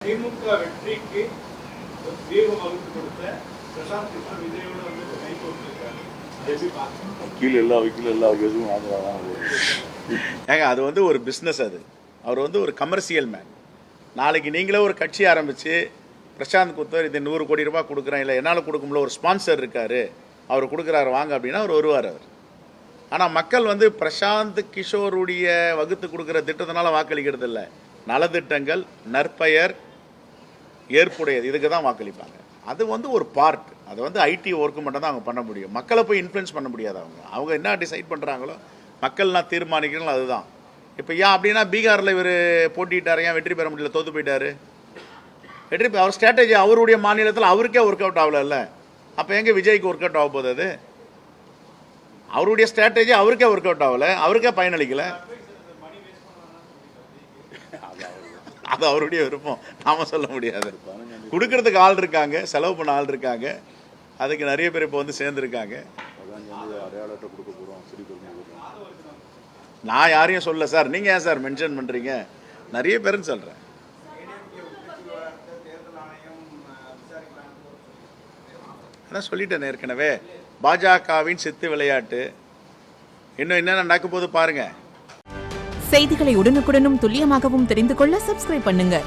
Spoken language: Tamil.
திமுக வெற்றிக்கு தீபம் வகுத்து கொடுத்த பிரசாந்த் கிஷோர் விஜயோட வந்து கை கொடுத்துருக்காரு. ஏங்க அது வந்து ஒரு பிஸ்னஸ், அவர் வந்து ஒரு கமர்ஷியல் மேன். நாளைக்கு நீங்களே ஒரு கட்சி ஆரம்பித்து பிரசாந்த் குத்தர் இது 100 கோடி ரூபாய் கொடுக்குறேன், இல்லை என்னால் கொடுக்கும்போது ஒரு ஸ்பான்சர் இருக்கார், அவர் கொடுக்குறாரு வாங்க அப்படின்னா அவர் வருவார். அவர் ஆனால் மக்கள் வந்து பிரசாந்த் கிஷோருடைய வகுத்து கொடுக்குற திட்டத்தினால வாக்களிக்கிறது இல்லை, நலத்திட்டங்கள் நற்பெயர் ஏற்புடையது இதுக்கு தான் வாக்களிப்பாங்க. அது வந்து ஒரு பார்ட், அது வந்து ஐடி ஒர்க்கு மட்டும் தான் அவங்க பண்ண முடியும். மக்களை போய் இன்ஃப்ளூயன்ஸ் பண்ண முடியாது. அவங்க என்ன டிசைட் பண்ணுறாங்களோ மக்கள்லாம் தீர்மானிக்கிறோம் அதுதான். இப்போ ஏன் அப்படின்னா பீகாரில் இவர் போட்டிட்டார், ஏன் வெற்றி பெற முடியல, தோற்று போயிட்டார். அவர் ஸ்ட்ராட்டஜி அவருடைய மாநிலத்தில் அவருக்கே ஒர்க் அவுட் ஆகல. அப்போ எங்கே விஜய்க்கு ஒர்க் அவுட் ஆக போகுது? அது அவருடைய ஸ்ட்ராட்டஜி அவருக்கே ஒர்க் அவுட் ஆகலை, அவருக்கே பயனளிக்கலை. அது அவருடைய விருப்பம், நாம சொல்ல முடியாது. கொடுக்கறதுக்கு ஆள் இருக்காங்க, செலவு பண்ண ஆள் இருக்காங்க, அதுக்கு நிறைய பேர் இப்போ வந்து சேர்ந்துருக்காங்க. நான் யாரையும் சொல்ல சார், நீங்கள் ஏன் சார் மென்ஷன் பண்ணுறீங்க? நிறைய பேருன்னு சொல்கிறேன். அதான் சொல்லிட்டேன் ஏற்கனவே, பாஜகவின் சித்து விளையாட்டு இன்னும் என்னென்ன நடக்க போது பாருங்க. செய்திகளை உடனுக்குடனும் துல்லியமாகவும் தெரிந்து கொள்ள சப்ஸ்கிரைப் பண்ணுங்க.